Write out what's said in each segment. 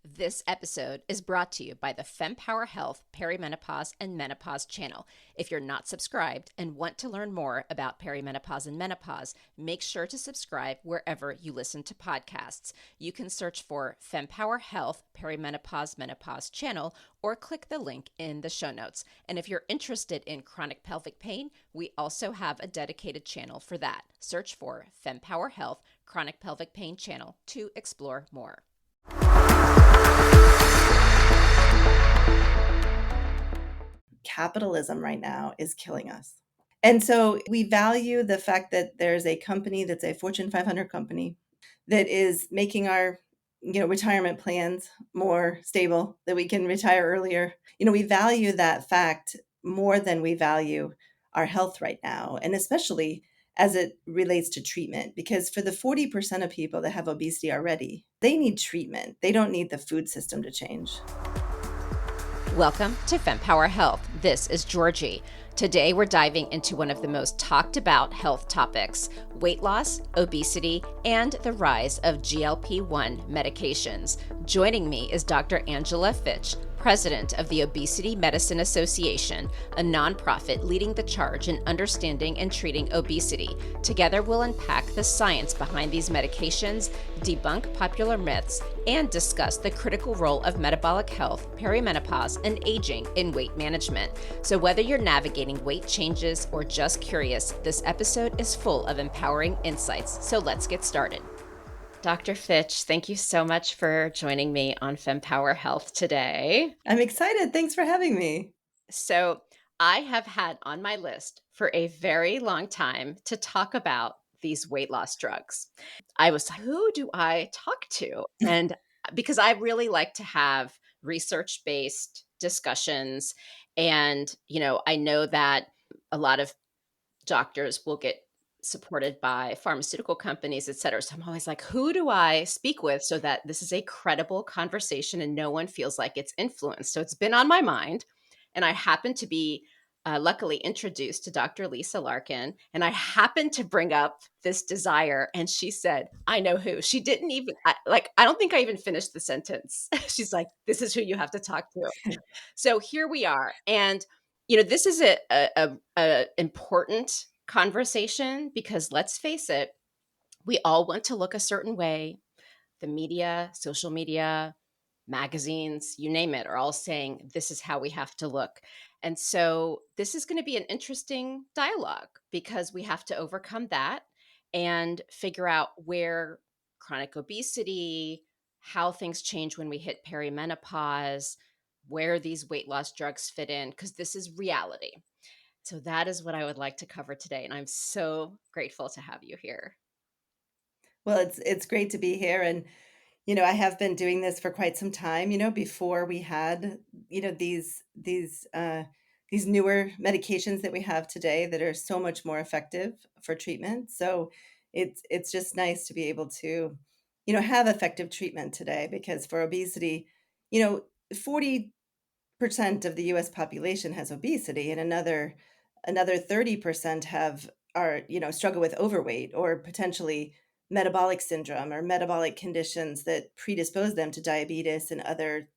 This episode is brought to you by the Fempower Health Perimenopause and Menopause channel. If you're not subscribed and want to learn more about perimenopause and menopause, make sure to subscribe wherever you listen to podcasts. You can search for Fempower Health Perimenopause Menopause channel or click the link in the show notes. And if you're interested in chronic pelvic pain, we also have a dedicated channel for that. Search for Fempower Health Chronic Pelvic Pain channel to explore more. Capitalism right now is killing us. And so we value the fact that there's a company that's a Fortune 500 company that is making our retirement plans more stable, that we can retire earlier. We value that fact more than we value our health right now, and especially as it relates to treatment, because for the 40% of people that have obesity already, they need treatment. They don't need the food system to change. Welcome to Fempower Health. This is Georgie. Today we're diving into one of the most talked about health topics: weight loss, obesity, and the rise of GLP-1 medications. Joining me is Dr. Angela Fitch, president of the Obesity Medicine Association, a nonprofit leading the charge in understanding and treating obesity. Together we'll unpack the science behind these medications, debunk popular myths, and discuss the critical role of metabolic health, perimenopause, and aging in weight management. So whether you're navigating weight changes or just curious, this episode is full of empowering insights. So let's get started. Dr. Fitch, thank you so much for joining me on Fempower Health today. I'm excited. Thanks for having me. So I have had on my list for a very long time to talk about these weight loss drugs. I was like, who do I talk to? And because I really like to have research-based discussions. And, I know that a lot of doctors will get supported by pharmaceutical companies, et cetera. So I'm always like, who do I speak with so that this is a credible conversation and no one feels like it's influenced? So it's been on my mind. And I happened to be luckily introduced to Dr. Lisa Larkin. And I happened to bring up this desire. And she said, I know who. She didn't even, I don't think I even finished the sentence. She's like, this is who you have to talk to. So here we are. And, this is a important conversation because let's face it, we all want to look a certain way. The media, social media, magazines, you name it, are all saying this is how we have to look. And so this is going to be an interesting dialogue because we have to overcome that and figure out where chronic obesity, how things change when we hit perimenopause, where these weight loss drugs fit in, because this is reality. So that is what I would like to cover today. And I'm so grateful to have you here. Well, it's great to be here, and I have been doing this for quite some time. Before we had these newer medications that we have today that are so much more effective for treatment. So it's just nice to be able to have effective treatment today, because for obesity, 40% of the U.S. population has obesity, and another 30% struggle with overweight or potentially metabolic syndrome or metabolic conditions that predispose them to diabetes and other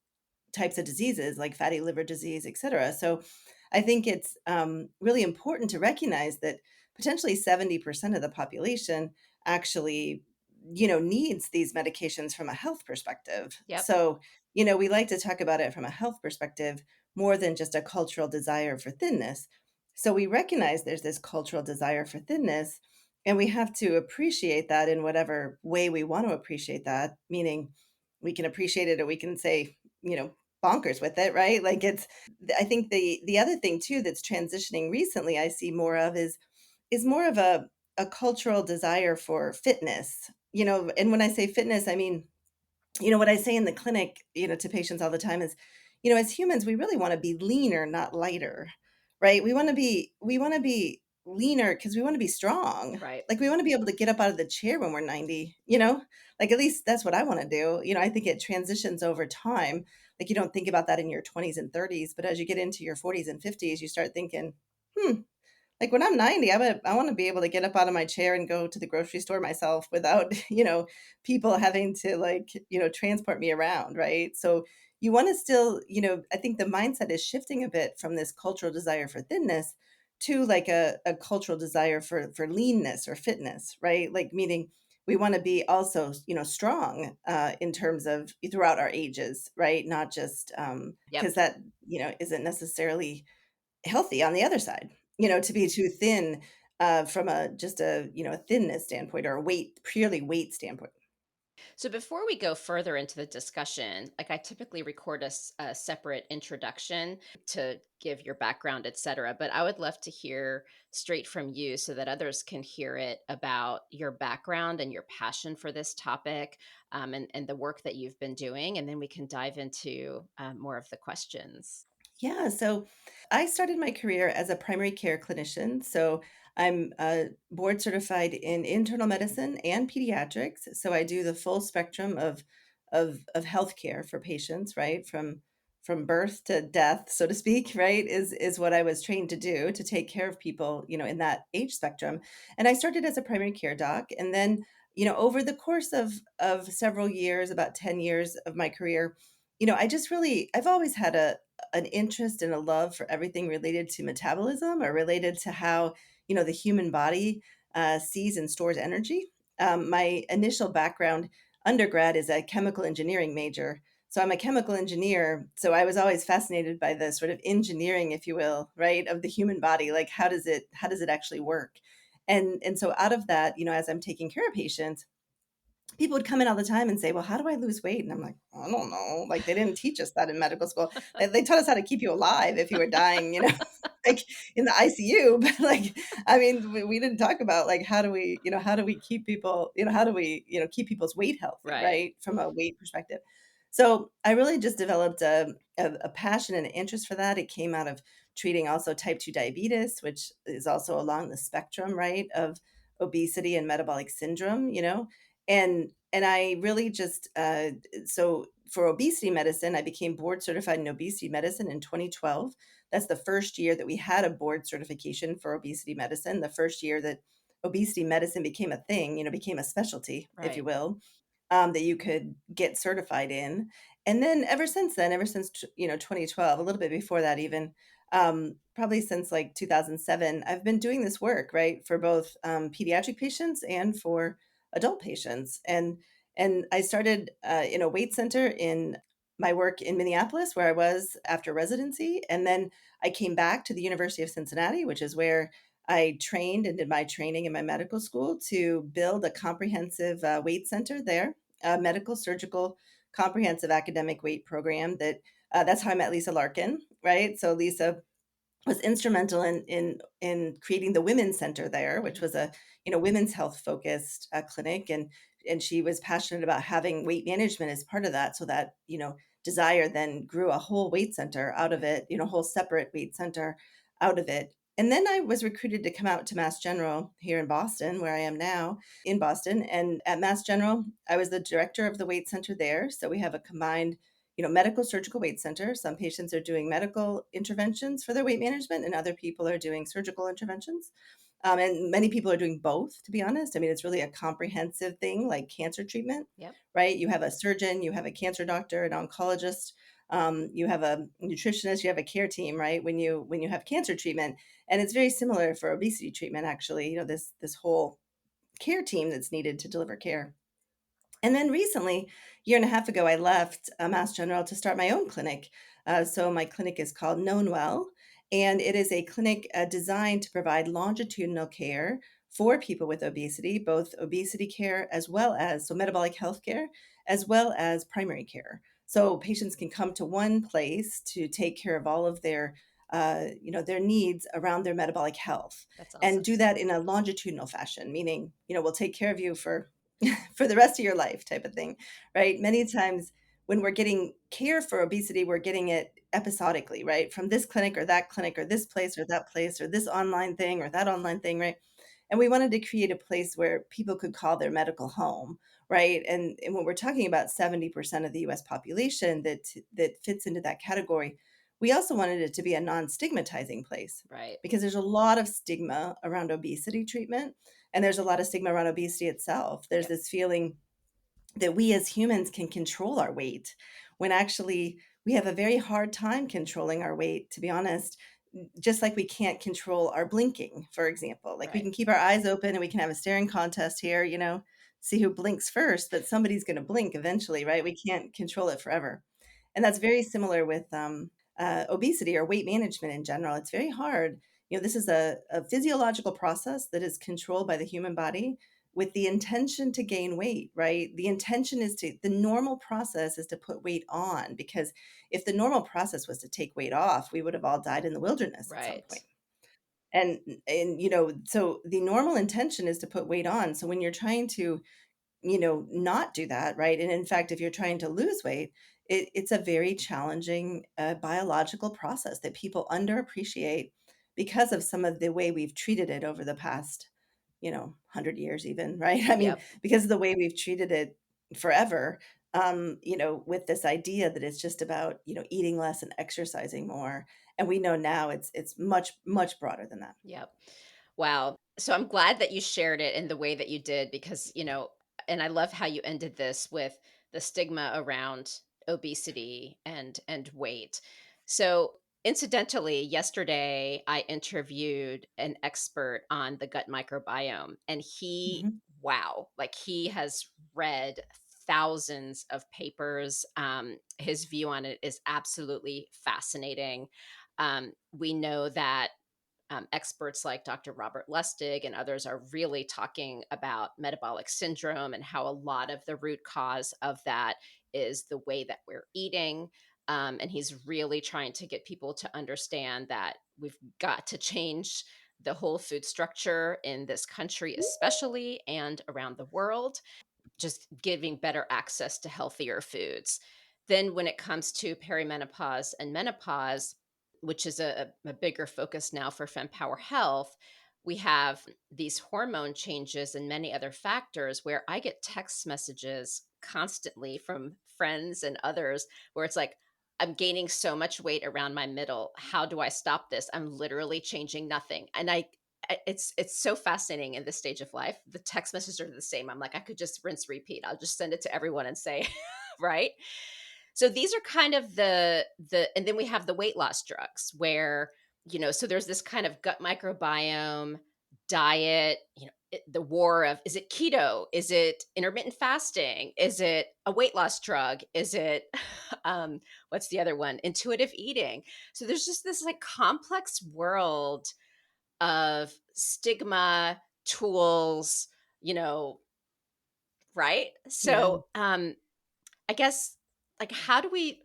types of diseases like fatty liver disease, et cetera. So I think it's really important to recognize that potentially 70% of the population actually, needs these medications from a health perspective. Yep. So, we like to talk about it from a health perspective more than just a cultural desire for thinness. So we recognize there's this cultural desire for thinness, and we have to appreciate that in whatever way we want to appreciate that, meaning we can appreciate it or we can say, bonkers with it, right? I think the other thing too that's transitioning recently I see more of is more of a cultural desire for fitness. And when I say fitness, I mean, what I say in the clinic, to patients all the time is, as humans, we really want to be leaner, not lighter, right? We want to be leaner because we want to be strong. Right. Like we want to be able to get up out of the chair when we're 90, like at least that's what I want to do. I think it transitions over time. Like you don't think about that in your 20s and 30s, but as you get into your 40s and 50s, you start thinking, hmm, Like when I'm 90, I want to be able to get up out of my chair and go to the grocery store myself without, people having to like, transport me around, right? So you want to still, I think the mindset is shifting a bit from this cultural desire for thinness to like a cultural desire for leanness or fitness, right? Like meaning we want to be also, strong in terms of throughout our ages, right? Not just Yep. because that, isn't necessarily healthy on the other side, to be too thin, from a just a, a thinness standpoint or a weight purely weight standpoint. So before we go further into the discussion, like I typically record a separate introduction to give your background, etc. But I would love to hear straight from you so that others can hear it about your background and your passion for this topic, and the work that you've been doing, and then we can dive into more of the questions. Yeah, so I started my career as a primary care clinician. So I'm board certified in internal medicine and pediatrics. So I do the full spectrum of healthcare for patients, right? From birth to death, so to speak, right? Is what I was trained to do to take care of people, in that age spectrum. And I started as a primary care doc, and then, over the course of several years, about 10 years of my career, I've always had an interest and a love for everything related to metabolism or related to how, the human body sees and stores energy. My initial background undergrad is a chemical engineering major. So I'm a chemical engineer. So I was always fascinated by the sort of engineering, if you will, right, of the human body. Like how does it actually work? And so out of that, as I'm taking care of patients, people would come in all the time and say, "Well, how do I lose weight?" And I'm like, "I don't know." Like, they didn't teach us that in medical school. They taught us how to keep you alive if you were dying, like in the ICU. But like, I mean, we didn't talk about like how do we keep people, how do we, keep people's weight healthy, Right. right? From a weight perspective. So I really just developed a passion and an interest for that. It came out of treating also type 2 diabetes, which is also along the spectrum, right, of obesity and metabolic syndrome, and I really just so for obesity medicine, I became board certified in obesity medicine in 2012. That's the first year that we had a board certification for obesity medicine, the first year that obesity medicine became a thing, became a specialty, if you Right. will, that you could get certified in. And then ever since 2012, a little bit before that even, probably since like 2007, I've been doing this work, right, for both pediatric patients and for adult patients. And I started in a weight center in my work in Minneapolis, where I was after residency, and then I came back to the University of Cincinnati, which is where I trained and did my training in my medical school to build a comprehensive weight center there, a medical surgical comprehensive academic weight program. That's how I met Lisa Larkin, right? So Lisa was instrumental in creating the women's center there, which Mhm. was a women's health focused clinic, and she was passionate about having weight management as part of that, so that Desire then grew a whole weight center out of it, whole separate weight center out of it. And then I was recruited to come out to Mass General here in Boston, where I am now in Boston. And at Mass General, I was the director of the weight center there. So we have a combined medical surgical weight center. Some patients are doing medical interventions for their weight management, and other people are doing surgical interventions. And many people are doing both, to be honest. I mean, it's really a comprehensive thing like cancer treatment, Yep. right? You have a surgeon, you have a cancer doctor, an oncologist, you have a nutritionist, you have a care team, right? When you have cancer treatment, and it's very similar for obesity treatment, actually. This whole care team that's needed to deliver care. And then recently, year and a half ago, I left Mass General to start my own clinic. So my clinic is called Known Well, and it is a clinic designed to provide longitudinal care for people with obesity, both obesity care as well as metabolic health care, as well as primary care. So patients can come to one place to take care of all of their needs around their metabolic health, That's and awesome. do that in a longitudinal fashion, meaning we'll take care of you for the rest of your life type of thing, right? Many times when we're getting care for obesity, we're getting it episodically, right? From this clinic or this place or this online thing or that online thing, right? And we wanted to create a place where people could call their medical home, right? And when we're talking about 70% of the US population that fits into that category, We also wanted it to be a non-stigmatizing place Right. because there's a lot of stigma around obesity treatment, and there's a lot of stigma around obesity itself. There's Yep. this feeling that we as humans can control our weight when actually we have a very hard time controlling our weight, to be honest. Just like we can't control our blinking, for example. Like we Right. can keep our eyes open and we can have a staring contest here, see who blinks first, but somebody's going to blink eventually, right? We can't control it forever. And that's very similar with obesity or weight management in general. It's very hard. This is a physiological process that is controlled by the human body with the intention to gain weight, right? The normal process is to put weight on, because if the normal process was to take weight off, we would have all died in the wilderness at some Right. point. So the normal intention is to put weight on. So when you're trying to not do that, right? And in fact, if you're trying to lose weight, it's a very challenging biological process that people underappreciate because of some of the way we've treated it over the past, 100 years, even, right? I mean, Yep. because of the way we've treated it forever, with this idea that it's just about, eating less and exercising more. And we know now it's much, much broader than that. Yep. Wow. So I'm glad that you shared it in the way that you did because, and I love how you ended this with the stigma around obesity and weight. So incidentally, yesterday I interviewed an expert on the gut microbiome and Mhm. wow, like he has read thousands of papers. His view on it is absolutely fascinating. We know that experts like Dr. Robert Lustig and others are really talking about metabolic syndrome and how a lot of the root cause of that is the way that we're eating. And he's really trying to get people to understand that we've got to change the whole food structure in this country, especially and around the world, just giving better access to healthier foods. Then, when it comes to perimenopause and menopause, which is a bigger focus now for Fempower Health, we have these hormone changes and many other factors where I get text messages constantly from friends and others where it's like, I'm gaining so much weight around my middle. How do I stop this? I'm literally changing nothing. And it's so fascinating in this stage of life. The text messages are the same. I'm like, I could just rinse repeat. I'll just send it to everyone and say, right? So these are kind of the and then we have the weight loss drugs where, so there's this kind of gut microbiome diet, the war of, is it keto? Is it intermittent fasting? Is it a weight loss drug? Is it what's the other one? Intuitive eating. So there's just this like complex world of stigma, tools, you know, right? Yeah. So, I guess, like, how do we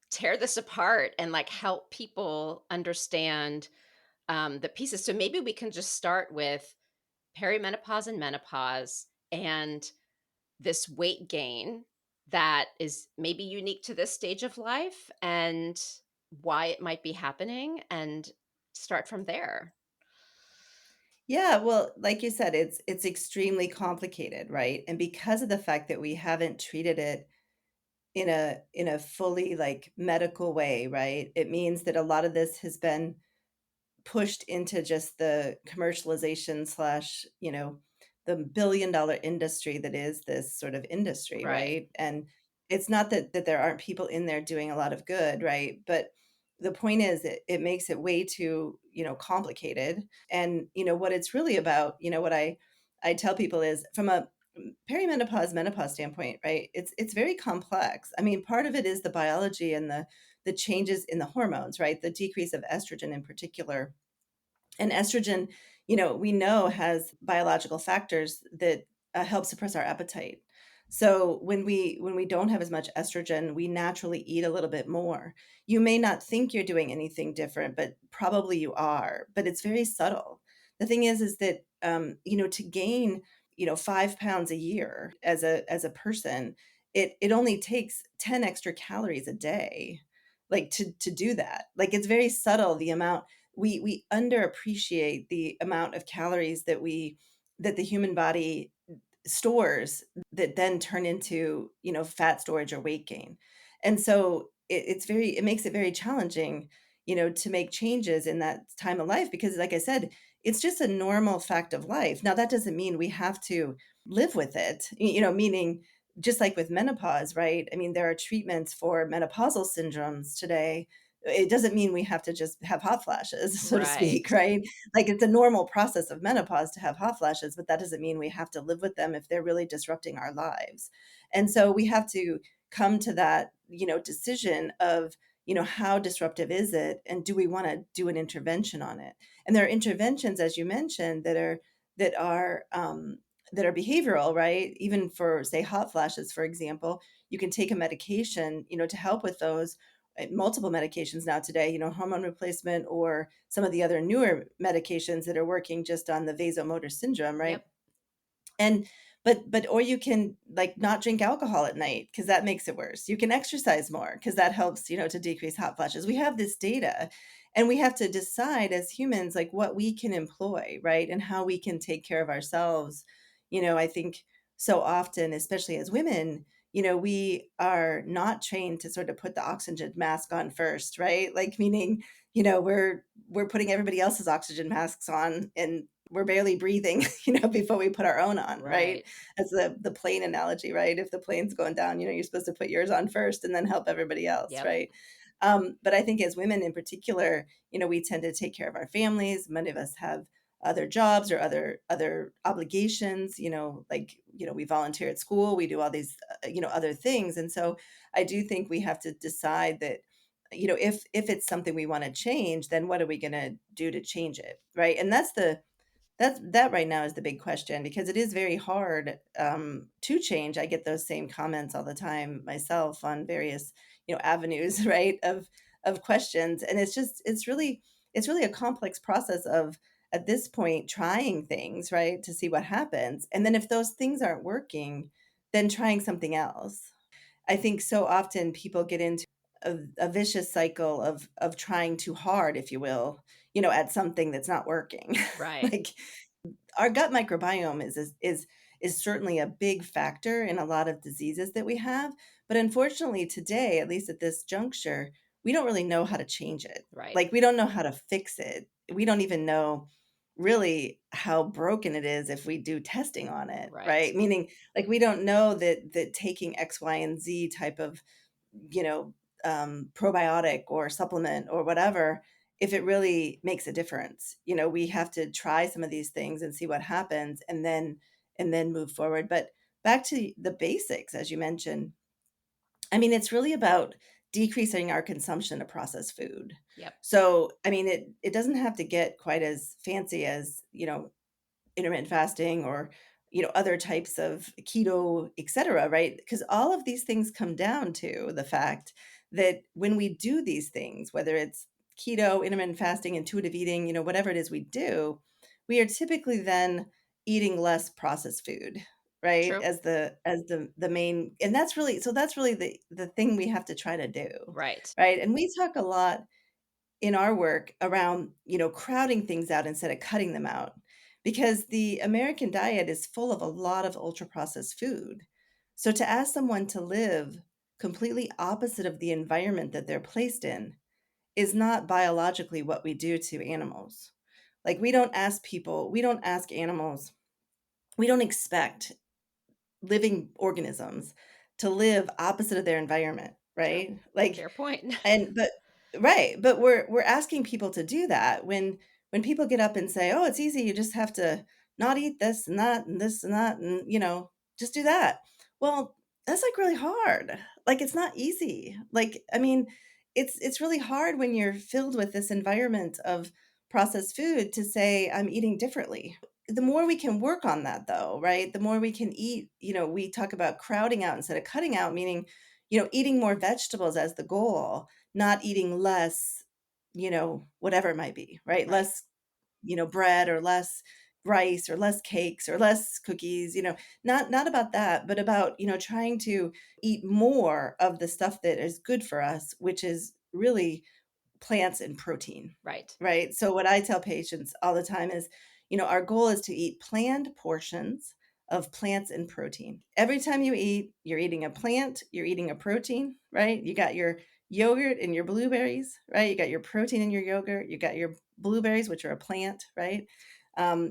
tear this apart and, like, help people understand, the pieces? So maybe we can just start with perimenopause and menopause and this weight gain that is maybe unique to this stage of life and why it might be happening and start from there. Yeah, well, like you said, it's extremely complicated, right? And because of the fact that we haven't treated it in a fully like medical way, right? It means that a lot of this has been pushed into just the commercialization slash, the billion-dollar industry that is this sort of industry, Right. right? And it's not that there aren't people in there doing a lot of good, right? But the point is it makes it way too, complicated. And, what it's really about, what I tell people is from a perimenopause, menopause standpoint, right? It's very complex. I mean, part of it is the biology and the changes in the hormones, right? The decrease of estrogen in particular, and estrogen, we know has biological factors that help suppress our appetite. So when we don't have as much estrogen, we naturally eat a little bit more. You may not think you're doing anything different, but probably you are. But it's very subtle. The thing is that to gain 5 pounds a year as a person, it only takes 10 extra calories a day, like to do that. Like it's very subtle the amount we underappreciate the amount of calories that the human body stores that then turn into, fat storage or weight gain. And so it makes it very challenging, to make changes in that time of life because, like I said, it's just a normal fact of life. Now, that doesn't mean we have to live with it, meaning just like with menopause, right? I mean, there are treatments for menopausal syndromes today. It doesn't mean we have to just have hot flashes, so to speak, Right. right? Like it's a normal process of menopause to have hot flashes, but that doesn't mean we have to live with them if they're really disrupting our lives. And so we have to come to that, decision of, how disruptive is it and do we want to do an intervention on it? And there are interventions, as you mentioned, that are that are behavioral, right? Even for, say, hot flashes, for example, you can take a medication, to help with those, multiple medications now today, hormone replacement or some of the other newer medications that are working just on the vasomotor syndrome, right? Yep. And but or you can, like, not drink alcohol at night because that makes it worse. You can exercise more because that helps, to decrease hot flashes. We have this data, and we have to decide as humans, like, what we can employ, right? And how we can take care of ourselves. I think so often, especially as women, we are not trained to sort of put the oxygen mask on first, right? Like, meaning, we're putting everybody else's oxygen masks on and we're barely breathing, before we put our own on, right? Right. As the plane analogy, right? If the plane's going down, you're supposed to put yours on first and then help everybody else, Yep. right? But I think as women in particular, we tend to take care of our families. Many of us have other jobs or other obligations, like, we volunteer at school, we do all these, other things. And so I do think we have to decide that, if it's something we want to change, then what are we going to do to change it, right? And that right now is the big question because it is very hard, to change. I get those same comments all the time myself on various, avenues, right, of questions, and it's really a complex process of, at this point, trying things, right, to see what happens, and then if those things aren't working, then trying something else. I think so often people get into a vicious cycle of trying too hard, if you will, at something that's not working. Right. Like, our gut microbiome is certainly a big factor in a lot of diseases that we have, but unfortunately today, at least at this juncture, we don't really know how to change it. Right. Like, we don't know how to fix it. We don't even know really how broken it is if we do testing on it, Right. right? Meaning, like, we don't know that taking X, Y, and Z type of, you know, probiotic or supplement or whatever, if it really makes a difference. We have to try some of these things and see what happens and then move forward. But back to the basics, as you mentioned, I mean, it's really about decreasing our consumption of processed food. Yep. So, I mean, it doesn't have to get quite as fancy as, intermittent fasting or, other types of keto, et cetera, right? Because all of these things come down to the fact that when we do these things, whether it's keto, intermittent fasting, intuitive eating, whatever it is we do, we are typically then eating less processed food, right? True. As the main, and that's really the thing we have to try to do, Right. right? And we talk a lot in our work around, crowding things out instead of cutting them out. Because the American diet is full of a lot of ultra processed food. So to ask someone to live completely opposite of the environment that they're placed in is not biologically what we do to animals. Like, we don't ask animals, we don't expect living organisms to live opposite of their environment, True. right? Like, Fair point. and but right, but we're asking people to do that when people get up and say, "Oh, it's easy, you just have to not eat this and that and this and that and, just do that." Well, that's, like, really hard. Like, it's not easy. Like, I mean, it's really hard when you're filled with this environment of processed food to say, "I'm eating differently." The more we can work on that, though, right? The more we can eat, we talk about crowding out instead of cutting out, meaning, eating more vegetables as the goal, not eating less, whatever it might be, right? Right. Less, bread or less rice or less cakes or less cookies, not about that, but about, trying to eat more of the stuff that is good for us, which is really plants and protein, Right. right? So what I tell patients all the time is, our goal is to eat planned portions of plants and protein. Every time you eat, you're eating a plant, you're eating a protein, right? You got yogurt and your blueberries, right? You got your protein in your yogurt, you got your blueberries, which are a plant, right?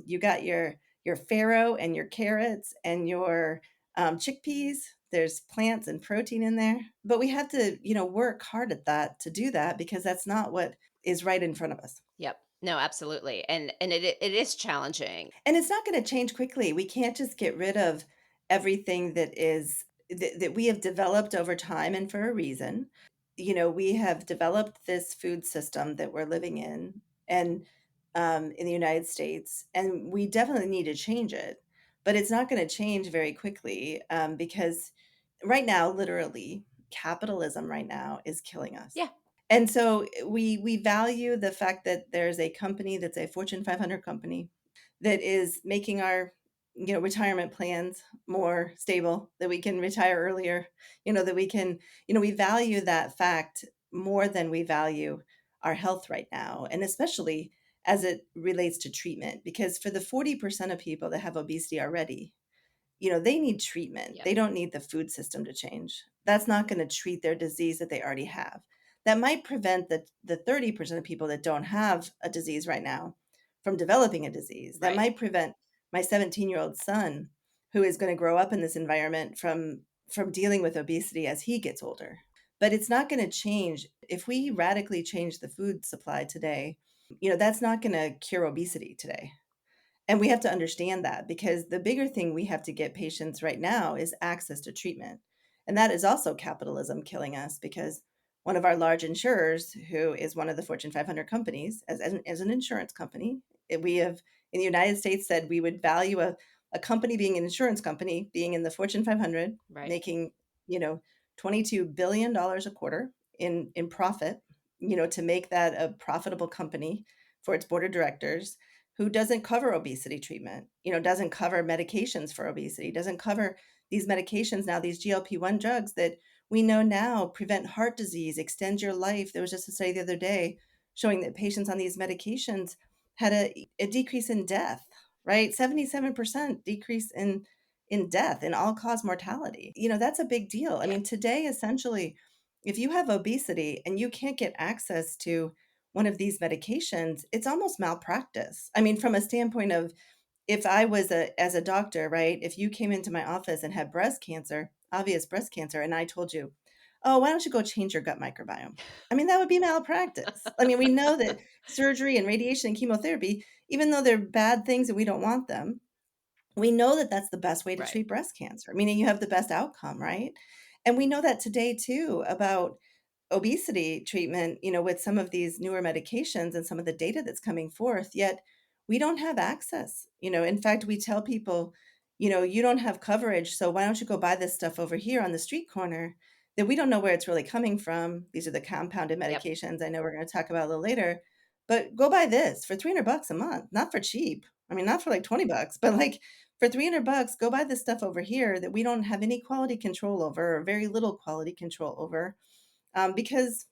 You got your farro and your carrots and your chickpeas. There's plants and protein in there, but we have to, work hard at that to do that because that's not what is right in front of us. Yep. No, absolutely. And it is challenging. And it's not gonna change quickly. We can't just get rid of everything that we have developed over time and for a reason. We have developed this food system that we're living in the United States, and we definitely need to change it, but it's not gonna change very quickly, because right now, literally, capitalism right now is killing us. Yeah, And so we value the fact that there's a company that's a Fortune 500 company that is making our, retirement plans more stable, that we can retire earlier, that we can, we value that fact more than we value our health right now, and especially as it relates to treatment, because for the 40% of people that have obesity already, they need treatment. yeah, They don't need the food system to change. That's not gonna treat their disease that they already have. That might prevent the 30% of people that don't have a disease right now from developing a disease. That right, might prevent my 17-year-old son, who is gonna grow up in this environment, from dealing with obesity as he gets older. But it's not gonna change. If we radically change the food supply today, that's not gonna cure obesity today. And we have to understand that because the bigger thing we have to get patients right now is access to treatment. And that is also capitalism killing us because one of our large insurers, who is one of the Fortune 500 companies, as an insurance company, we have in the United States said we would value a company being an insurance company, being in the Fortune 500, right, making, you know, $22 billion a quarter in profit, to make that a profitable company for its board of directors who doesn't cover obesity treatment, doesn't cover medications for obesity, doesn't cover these medications now, these GLP-1 drugs that we know now prevent heart disease, extend your life. There was just a study the other day showing that patients on these medications had a decrease in death, right? 77% decrease in death and all cause mortality. That's a big deal. I yeah, mean, today, essentially, if you have obesity and you can't get access to one of these medications, it's almost malpractice. I mean, from a standpoint of if I was as a doctor, right? If you came into my office and had breast cancer, obvious breast cancer, and I told you, "Oh, why don't you go change your gut microbiome?" I mean, that would be malpractice. I mean, we know that surgery and radiation and chemotherapy, even though they're bad things and we don't want them, we know that that's the best way to right. treat breast cancer, meaning you have the best outcome, right? And we know that today too about obesity treatment, with some of these newer medications and some of the data that's coming forth, yet we don't have access. In fact, we tell people, you don't have coverage, so why don't you go buy this stuff over here on the street corner that we don't know where it's really coming from. These are the compounded Yep. medications I know we're going to talk about a little later. But go buy this for 300 bucks a month, not for cheap. I mean, not for like 20 bucks, but like for 300 bucks, go buy this stuff over here that we don't have any quality control over or very little quality control over, because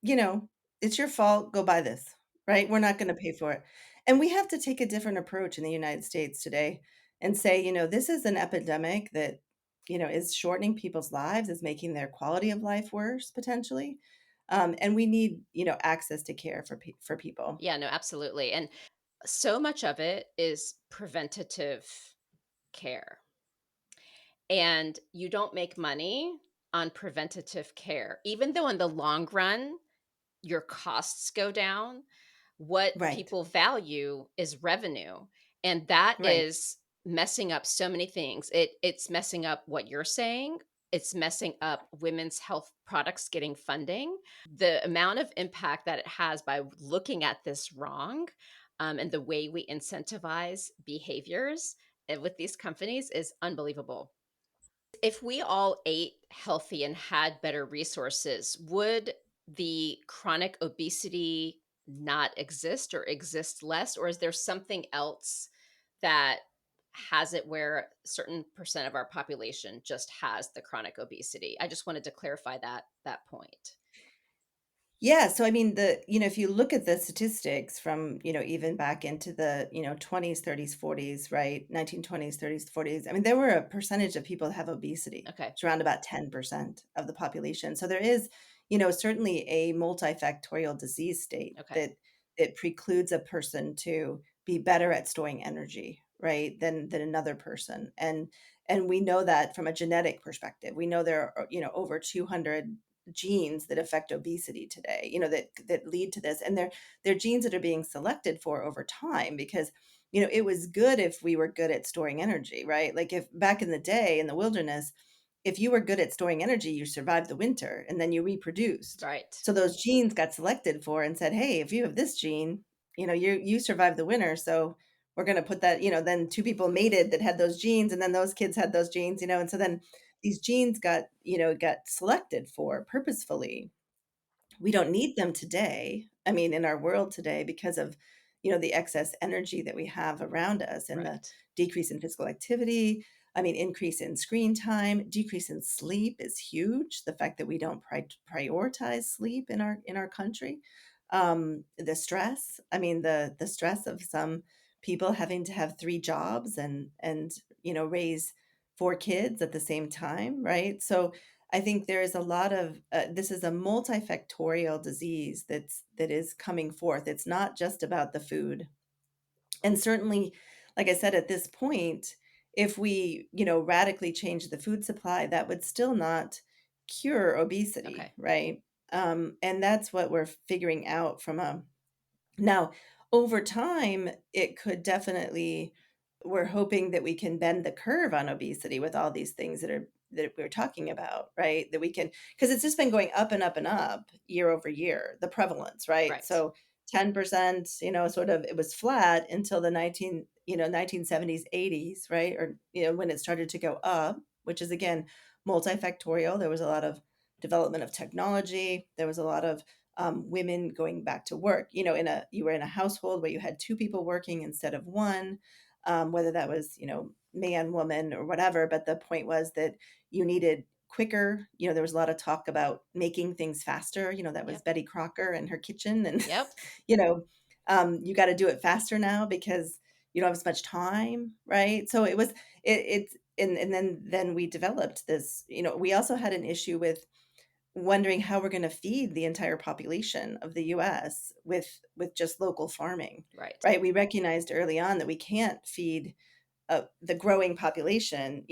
you know, it's your fault, go buy this, right? We're not gonna pay for it. And we have to take a different approach in the United States today and say, this is an epidemic that, is shortening people's lives, is making their quality of life worse potentially. And we need, access to care for people. Yeah, no, absolutely. And so much of it is preventative care. And you don't make money on preventative care. Even though in the long run, your costs go down, what Right, people value is revenue, and that right, is messing up so many things. It's messing up what you're saying, it's messing up women's health products getting funding. The amount of impact that it has by looking at this wrong, and the way we incentivize behaviors, with these companies is unbelievable. If we all ate healthy and had better resources, would the chronic obesity not exist or exist less? Or is there something else that has it where a certain percent of our population just has the chronic obesity? I just wanted to clarify that point. yeah. So I mean, if you look at the statistics from, even back into the, 20s, 30s, 40s, right? 1920s, 30s, 40s. I mean, there were a percentage of people that have obesity. Okay. It's around about 10% of the population. So there is, certainly a multifactorial disease state Okay. that precludes a person to be better at storing energy, right, than another person. And we know that from a genetic perspective. We know there are, over 200 genes that affect obesity today, that lead to this. And they're genes that are being selected for over time because it was good if we were good at storing energy, right? Like if back in the day in the wilderness, if you were good at storing energy, you survived the winter and then you reproduced. Right. So those genes got selected for and said, "Hey, if you have this gene, you survived the winter, so we're going to put that." Then two people mated that had those genes, and then those kids had those genes, and so then these genes got selected for purposefully. We don't need them today. I mean, in our world today because of, the excess energy that we have around us and the Right. decrease in physical activity. I mean, increase in screen time, decrease in sleep is huge. The fact that we don't prioritize sleep in our country, the stress. I mean, the stress of some people having to have three jobs and raise four kids at the same time, right? So I think there is a lot of this is a multifactorial disease that is coming forth. It's not just about the food. And certainly, like I said, at this point, if we, radically change the food supply, that would still not cure obesity, Okay. right? And that's what we're figuring out from a now, over time, it could definitely we're hoping that we can bend the curve on obesity with all these things that we're talking about, right? That we can because it's just been going up and up and up year over year, the prevalence, right? Right. So 10%, sort of it was flat until the 1970s, 80s, right? Or, when it started to go up, which is again multifactorial. There was a lot of development of technology. There was a lot of women going back to work. You were in a household where you had two people working instead of one, whether that was man, woman, or whatever. But the point was that you needed quicker. There was a lot of talk about making things faster. That was Yep. Betty Crocker and her kitchen, and Yep. you know, you got to do it faster now because you don't have as much time, right? So it was it's and then we developed this. We also had an issue with wondering how we're gonna feed the entire population of the US with just local farming, Right. right? We recognized early on that we can't feed, the growing population,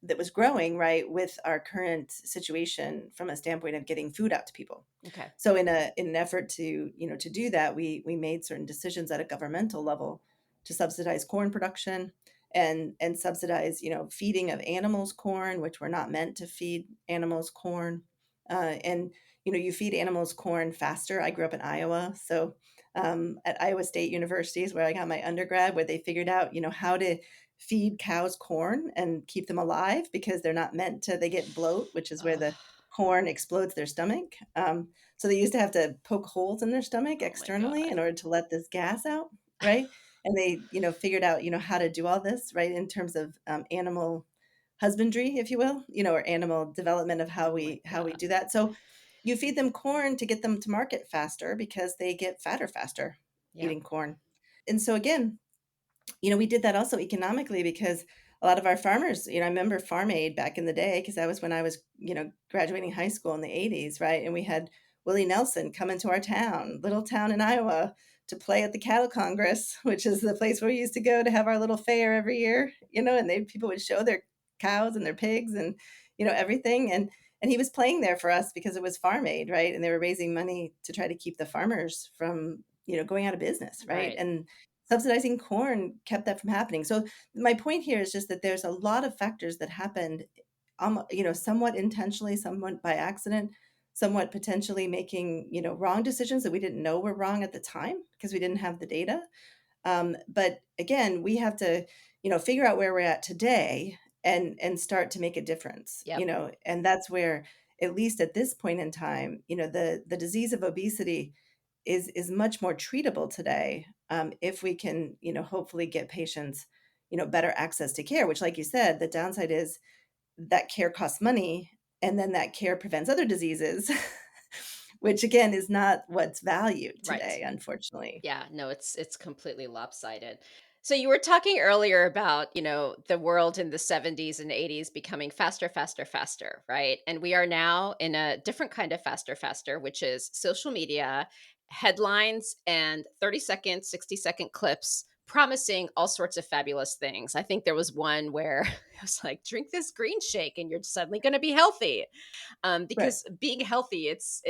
that was growing, right, with our current situation from a standpoint of getting food out to people. Okay. So in an effort to do that, we made certain decisions at a governmental level to subsidize corn production and subsidize, feeding of animals corn, which were not meant to feed animals corn. And you feed animals corn faster. I grew up in Iowa, so at Iowa State University is where I got my undergrad, where they figured out, how to feed cows corn and keep them alive because they're not meant to. They get bloat, which is where Ugh. the corn explodes their stomach. So they used to have to poke holes in their stomach Oh my externally God. in order to let this gas out, right? And they, figured out, how to do all this, right, in terms of animal husbandry, if you will, or animal development of how Oh my we God. do that. So you feed them corn to get them to market faster because they get fatter faster Yep. eating corn. And so again, we did that also economically because a lot of our farmers, I remember Farm Aid back in the day because that was when I was, graduating high school in the 80s, right? And we had Willie Nelson come into our town, little town in Iowa, to play at the Cattle Congress, which is the place where we used to go to have our little fair every year, and people would show their cows and their pigs and, everything. And he was playing there for us because it was Farm Aid, right? And they were raising money to try to keep the farmers from, going out of business, right? Right. And subsidizing corn kept that from happening. So my point here is just that there's a lot of factors that happened, somewhat intentionally, somewhat by accident, somewhat potentially making, wrong decisions that we didn't know were wrong at the time because we didn't have the data. But again, we have to, figure out where we're at today and start to make a difference, Yep. and that's where, at least at this point in time, the disease of obesity is much more treatable today, if we can, hopefully get patients, better access to care, which, like you said, the downside is that care costs money, and then that care prevents other diseases, which again is not what's valued Right. today, unfortunately. Yeah, no, it's completely lopsided. So you were talking earlier about, the world in the 70s and 80s becoming faster, faster, faster, right? And we are now in a different kind of faster, faster, which is social media, headlines, and 30-second, 60-second clips promising all sorts of fabulous things. I think there was one where it was like, drink this green shake and you're suddenly going to be healthy. Right. Because being healthy, it's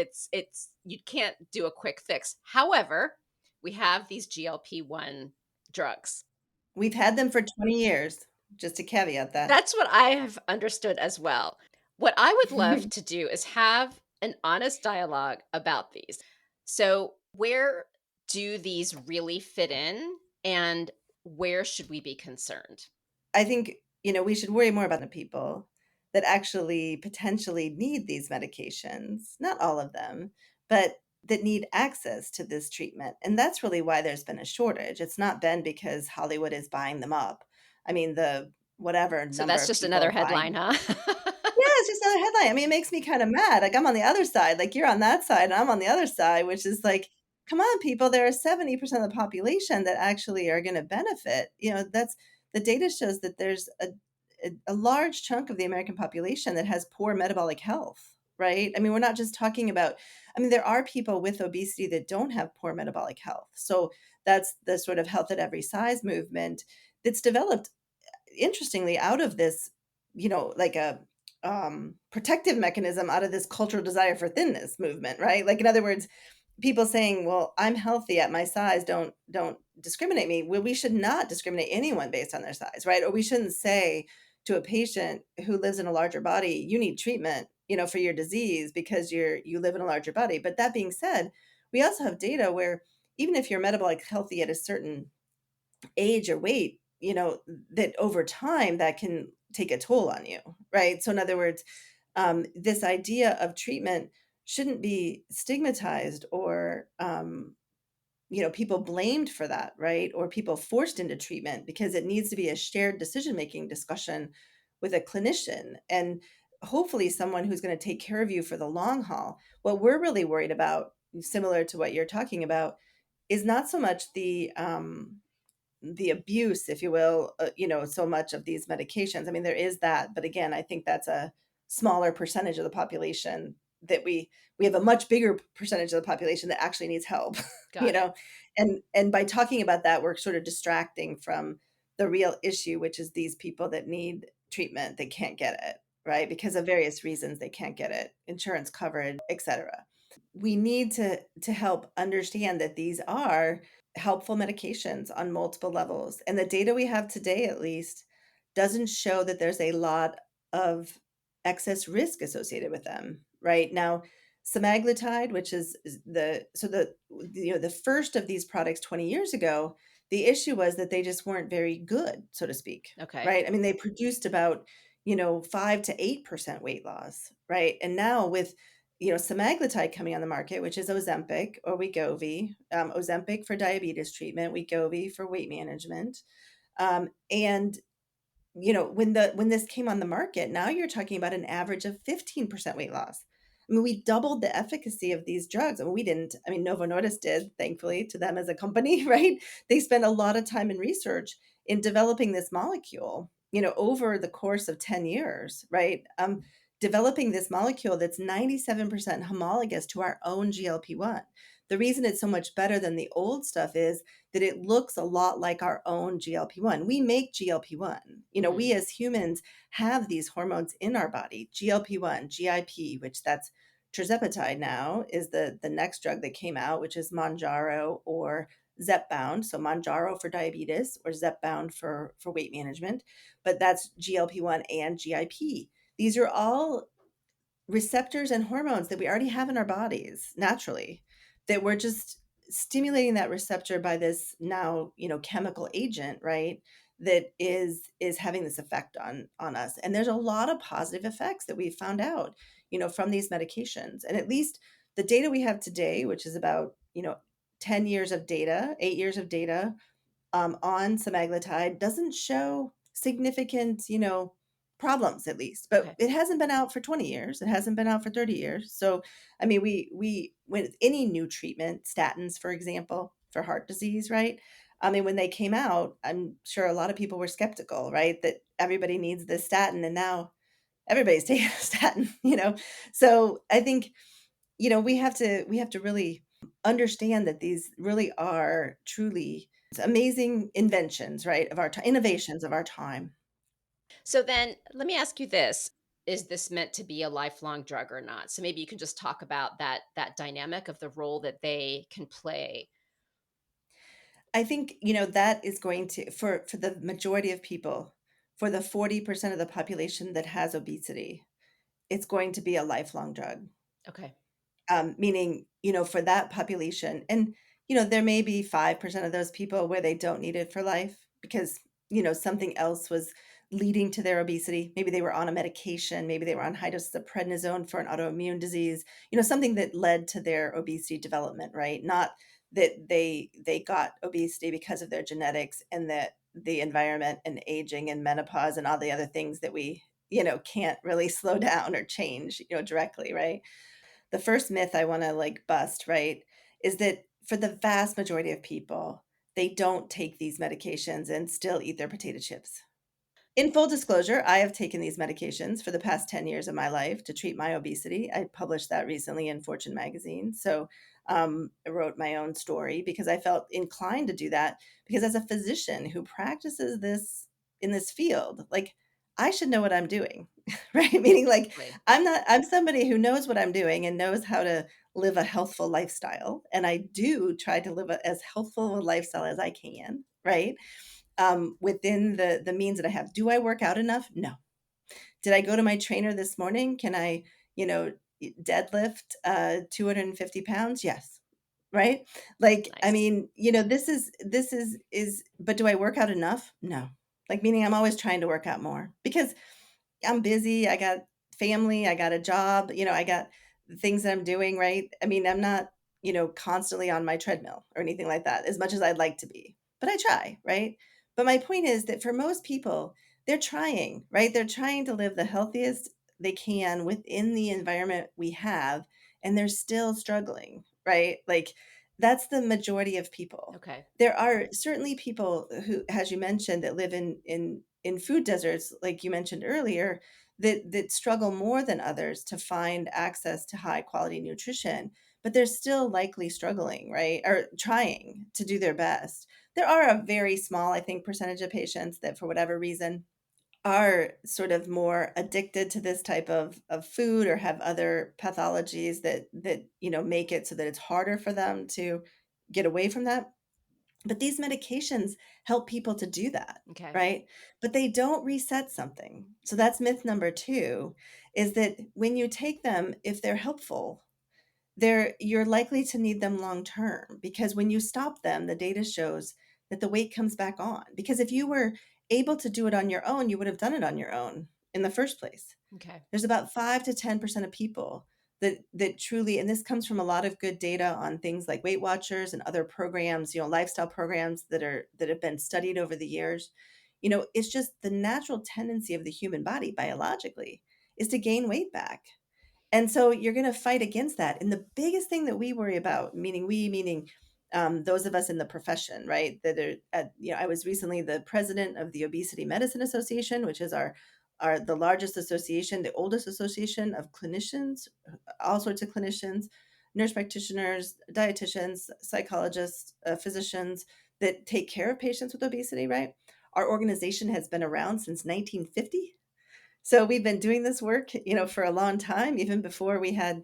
you can't do a quick fix. However, we have these GLP-1 drugs. We've had them for 20 years, just to caveat that. That's what I have understood as well. What I would love to do is have an honest dialogue about these. So, where do these really fit in, and where should we be concerned? I think, we should worry more about the people that actually potentially need these medications, not all of them, but that need access to this treatment. And that's really why there's been a shortage. It's not been because Hollywood is buying them up. I mean, the whatever So number that's of just another people headline, buying. huh? Yeah, it's just another headline. I mean, it makes me kinda mad, like, I'm on the other side, like, you're on that side, and I'm on the other side, which is like, "Come on, people, there are 70% of the population that actually are gonna benefit." That's the data shows that there's a large chunk of the American population that has poor metabolic health, right? I mean, we're not just talking about I mean, there are people with obesity that don't have poor metabolic health, so that's the sort of health at every size movement that's developed interestingly out of this, like a protective mechanism out of this cultural desire for thinness movement, right? Like in other words, people saying, "Well, I'm healthy at my size. Don't discriminate me." Well, we should not discriminate anyone based on their size, right? Or we shouldn't say to a patient who lives in a larger body, "You need treatment, for your disease because you live in a larger body." But that being said, we also have data where even if you're metabolic healthy at a certain age or weight, that over time that can take a toll on you, right? So in other words, this idea of treatment shouldn't be stigmatized or people blamed for that, right? Or people forced into treatment because it needs to be a shared decision making discussion with a clinician and hopefully someone who's going to take care of you for the long haul. What we're really worried about, similar to what you're talking about, is not so much the abuse, if you will, so much of these medications. I mean, there is that, but again, I think that's a smaller percentage of the population that we have a much bigger percentage of the population that actually needs help, you Got it. know, and by talking about that, we're sort of distracting from the real issue, which is these people that need treatment, they can't get it, right? Because of various reasons, they can't get it, insurance coverage, etc. We need to help understand that these are helpful medications on multiple levels, and the data we have today, at least, doesn't show that there's a lot of excess risk associated with them. Right now, semaglutide, which is the first of these products 20 years ago, the issue was that they just weren't very good, so to speak. Okay. Right? I mean, they produced about 5 to 8% weight loss, right? And now with semaglutide coming on the market, which is Ozempic or Wegovy, Ozempic for diabetes treatment, Wegovy for weight management. And when this came on the market, now you're talking about an average of 15% weight loss. I mean, we doubled the efficacy of these drugs. I mean, we didn't. I mean, Novo Nordisk did, thankfully, to them as a company, right? They spent a lot of time and research in developing this molecule, over the course of 10 years, right? Developing this molecule that's 97% homologous to our own GLP-1. The reason it's so much better than the old stuff is that it looks a lot like our own GLP-1. We make GLP-1. Mhm. We as humans have these hormones in our body. GLP-1, GIP, which that's tirzepatide now is the next drug that came out, which is Mounjaro or Zepbound. So Mounjaro for diabetes or Zepbound for weight management, but that's GLP-1 and GIP. These are all receptors and hormones that we already have in our bodies naturally, that we're just stimulating that receptor by this now chemical agent, right, that is having this effect on us. And there's a lot of positive effects that we've found out from these medications. And at least the data we have today, which is about 10 years of data, 8 years of data, on semaglutide doesn't show significant, problems at least. But Okay. it hasn't been out for 20 years. It hasn't been out for 30 years. So, I mean, we with any new treatment, statins, for example, for heart disease, right? I mean, when they came out, I'm sure a lot of people were skeptical, right? That everybody needs this statin, and now everybody's taking a statin, you know? So I think, we have to really understand that these really are truly amazing inventions, right, of our time, innovations of our time. So then let me ask you this. Is this meant to be a lifelong drug or not? So maybe you can just talk about that dynamic of the role that they can play. I think, that is going to, for the majority of people, for the 40% of the population that has obesity, it's going to be a lifelong drug. Okay. Meaning, for that population, and, there may be 5% of those people where they don't need it for life because, something else was leading to their obesity. Maybe they were on a medication, maybe they were on high doses of prednisone for an autoimmune disease, something that led to their obesity development, right? Not that they got obesity because of their genetics and that the environment and aging and menopause and all the other things that we, can't really slow down or change, directly, right? The first myth I wanna, like, bust, right, is that for the vast majority of people, they don't take these medications and still eat their potato chips. In full disclosure, I have taken these medications for the past 10 years of my life to treat my obesity. I published that recently in Fortune magazine. So, I wrote my own story because I felt inclined to do that because as a physician who practices this in this field, like, I should know what I'm doing, right? Meaning, like, Exactly. I'm somebody who knows what I'm doing and knows how to live a healthful lifestyle, and I do try to live as healthful a lifestyle as I can, right? Within the means that I have. Do I work out enough? No. Did I go to my trainer this morning? Can I, deadlift 250 pounds? Yes. Right? Like, I Nice. mean, this is but do I work out enough? No. Like, meaning I'm always trying to work out more because I'm busy, I got family, I got a job, I got things that I'm doing, right? I mean, I'm not, constantly on my treadmill or anything like that as much as I'd like to be, but I try, right? But my point is that for most people, they're trying, right? They're trying to live the healthiest they can within the environment we have, and they're still struggling, right? Like, that's the majority of people. Okay. There are certainly people who, as you mentioned, that live in food deserts, like you mentioned earlier, that struggle more than others to find access to high quality nutrition, but they're still likely struggling, right? Or trying to do their best. There are a very small, I think, percentage of patients that for whatever reason are sort of more addicted to this type of food or have other pathologies that make it so that it's harder for them to get away from that. But these medications help people to do that, Okay. right? But they don't reset something. So that's myth number 2, is that when you take them, if they're helpful, you're likely to need them long term because when you stop them, the data shows that the weight comes back on. Because if you were able to do it on your own, you would have done it on your own in the first place. Okay. There's about 5 to 10% of people that truly, and this comes from a lot of good data on things like Weight Watchers and other programs, lifestyle programs that have been studied over the years. It's just the natural tendency of the human body biologically is to gain weight back. And so you're going to fight against that. And the biggest thing that we worry about, meaning those of us in the profession, right? That are, I was recently the president of the Obesity Medicine Association, which is our the largest association, the oldest association of clinicians, all sorts of clinicians, nurse practitioners, dietitians, psychologists, physicians that take care of patients with obesity. Right? Our organization has been around since 1950. So we've been doing this work, for a long time, even before we had,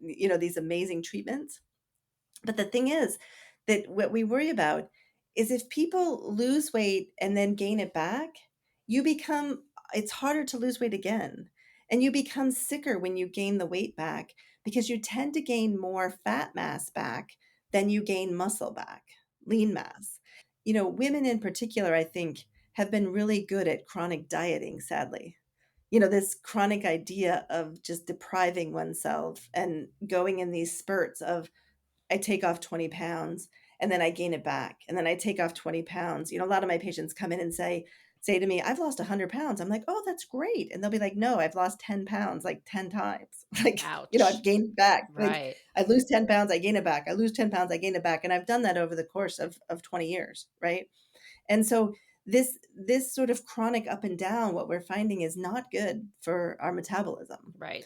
these amazing treatments. But the thing is that what we worry about is if people lose weight and then gain it back, you become it's harder to lose weight again. And you become sicker when you gain the weight back because you tend to gain more fat mass back than you gain muscle back, lean mass. Women in particular, I think, have been really good at chronic dieting, sadly. This chronic idea of just depriving oneself and going in these spurts of I take off 20 pounds and then I gain it back and then I take off 20 pounds. A lot of my patients come in and say, say to me, "I've lost 100 pounds." I'm like, "Oh, that's great." And they'll be like, "No, I've lost 10 pounds like 10 times." Like, I've Ouch. gained it back. Like, Right. I lose 10 pounds, I gain it back. I lose 10 pounds, I gain it back. And I've done that over the course of 20 years, right? And so this sort of chronic up and down, what we're finding is not good for our metabolism, Right.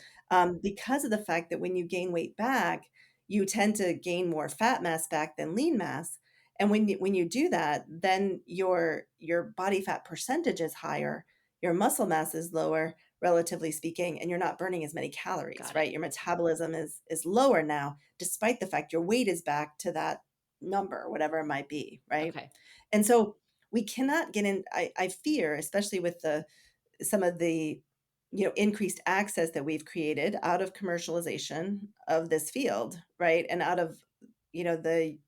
because of the fact that when you gain weight back, you tend to gain more fat mass back than lean mass. And when you do that, then your body fat percentage is higher, your muscle mass is lower, relatively speaking, and you're not burning as many calories, Got it. right? Your metabolism is lower now, despite the fact your weight is back to that number, whatever it might be, right? Okay. And so we cannot get in. I fear, especially with the some of the increased access that we've created out of commercialization of this field, right? And out of the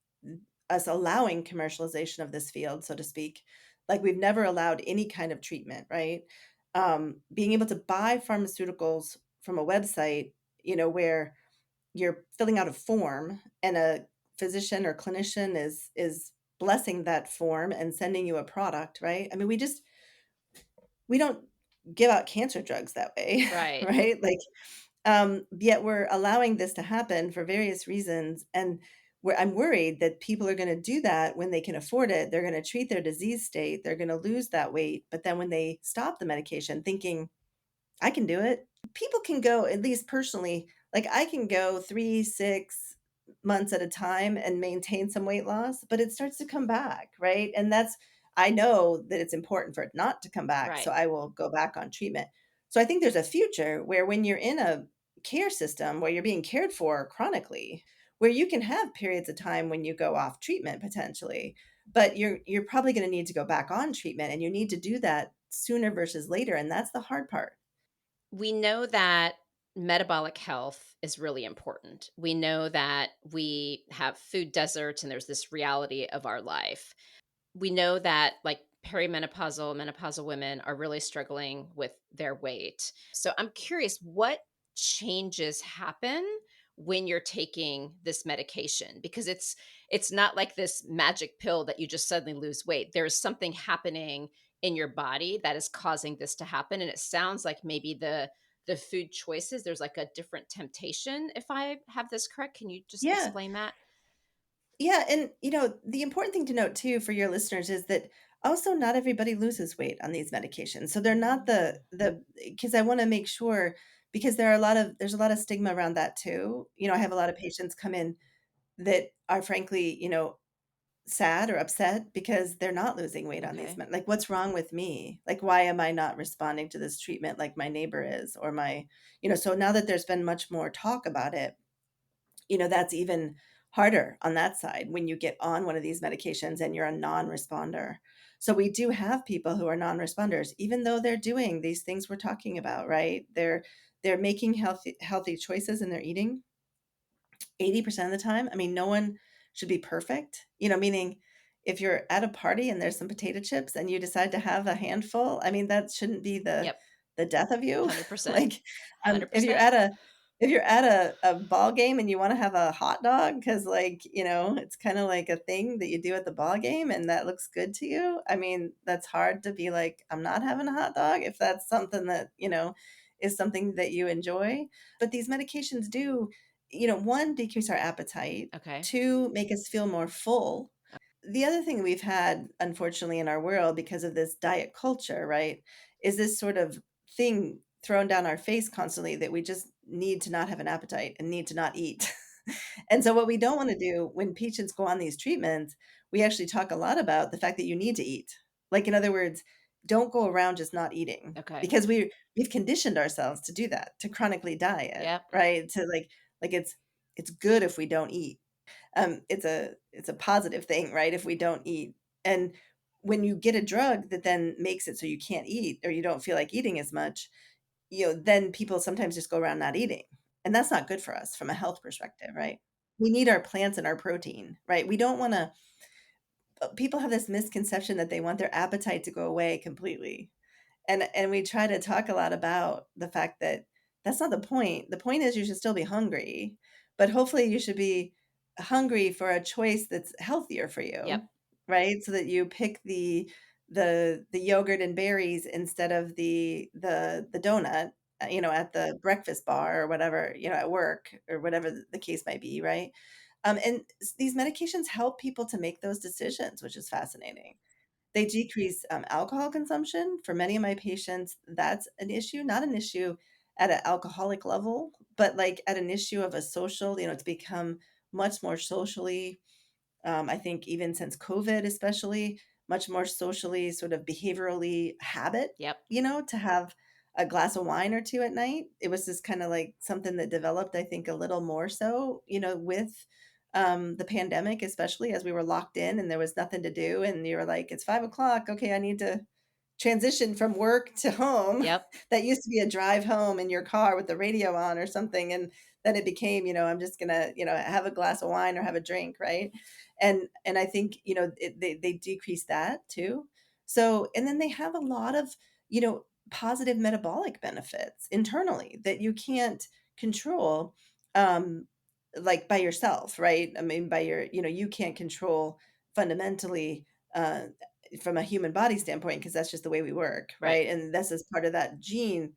us allowing commercialization of this field, so to speak. Like, we've never allowed any kind of treatment, right? Being able to buy pharmaceuticals from a website, where you're filling out a form and a physician or clinician is blessing that form and sending you a product, right? I mean, we don't give out cancer drugs that way, Right. right? Like, yet we're allowing this to happen for various reasons, and I'm worried that people are gonna do that when they can afford it. They're gonna treat their disease state, they're gonna lose that weight, but then when they stop the medication thinking, "I can do it." People can go, at least personally, like, I can go 3, 6 months at a time and maintain some weight loss, but it starts to come back, right? And I know that it's important for it not to come back, so Right. I will go back on treatment. So I think there's a future where when you're in a care system where you're being cared for chronically, where you can have periods of time when you go off treatment potentially, but you're probably gonna need to go back on treatment, and you need to do that sooner versus later, and that's the hard part. We know that metabolic health is really important. We know that we have food deserts and there's this reality of our life. We know that like perimenopausal, menopausal women are really struggling with their weight. So I'm curious, what changes happen when you're taking this medication? Because it's not like this magic pill that you just suddenly lose weight. There's something happening in your body that is causing this to happen. And it sounds like maybe the food choices, there's like a different temptation, if I have this correct. Can you just Yeah. explain that? Yeah, and, the important thing to note too for your listeners is that also not everybody loses weight on these medications. So they're not because I wanna make sure, because there's a lot of stigma around that too. I have a lot of patients come in that are frankly, sad or upset because they're not losing weight on these Okay. like, "What's wrong with me? Like, why am I not responding to this treatment like my neighbor is?" Or so now that there's been much more talk about it, that's even harder on that side when you get on one of these medications and you're a non-responder. So we do have people who are non-responders, even though they're doing these things we're talking about, right? They're making healthy choices in their eating 80% of the time. I mean, no one should be perfect, meaning if you're at a party and there's some potato chips and you decide to have a handful, I mean, that shouldn't be the Yep. the death of you. 100%. Like, if you're 100%. at a ball game and you wanna have a hot dog because, like, it's kinda like a thing that you do at the ball game and that looks good to you, I mean, that's hard to be like, "I'm not having a hot dog," if that's something that, is something that you enjoy. But these medications do, 1, decrease our appetite, Okay. 2, make us feel more full. The other thing we've had, unfortunately, in our world because of this diet culture, right, is this sort of thing thrown down our face constantly that we just need to not have an appetite and need to not eat. And so what we don't wanna do when patients go on these treatments, we actually talk a lot about the fact that you need to eat. Like, in other words, don't go around just not eating Okay. because we've conditioned ourselves to do that, to chronically diet, Yep. right? To, like, it's good if we don't eat. It's a positive thing, right, if we don't eat. And when you get a drug that then makes it so you can't eat or you don't feel like eating as much, then people sometimes just go around not eating, and that's not good for us from a health perspective, right? We need our plants and our protein, right? We don't wanna people have this misconception that they want their appetite to go away completely. And we try to talk a lot about the fact that that's not the point. The point is you should still be hungry, but hopefully you should be hungry for a choice that's healthier for Yep. you, right? So that you pick the yogurt and berries instead of the donut, at the breakfast bar or whatever, at work or whatever the case might be, right? And these medications help people to make those decisions, which is fascinating. They decrease, alcohol consumption. For many of my patients, that's an issue, not an issue at an alcoholic level, but, like, at an issue of a social, it's become much more socially, I think even since COVID especially, much more socially, sort of behaviorally habit, Yep. to have a glass of wine or 2 at night. It was just kinda like something that developed, I think, a little more so, with, the pandemic, especially as we were locked in and there was nothing to do, and you were like, "It's 5 o'clock. Okay, I need to transition from work to home." Yep. That used to be a drive home in your car with the radio on or something, and then it became, I'm just gonna, have a glass of wine or have a drink, right? And I think, they decrease that too. So, and then they have a lot of, positive metabolic benefits internally that you can't control, um, like by yourself, right? I mean, by you can't control fundamentally, from a human body standpoint, because that's just the way we work, Right. right? And this is part of that gene,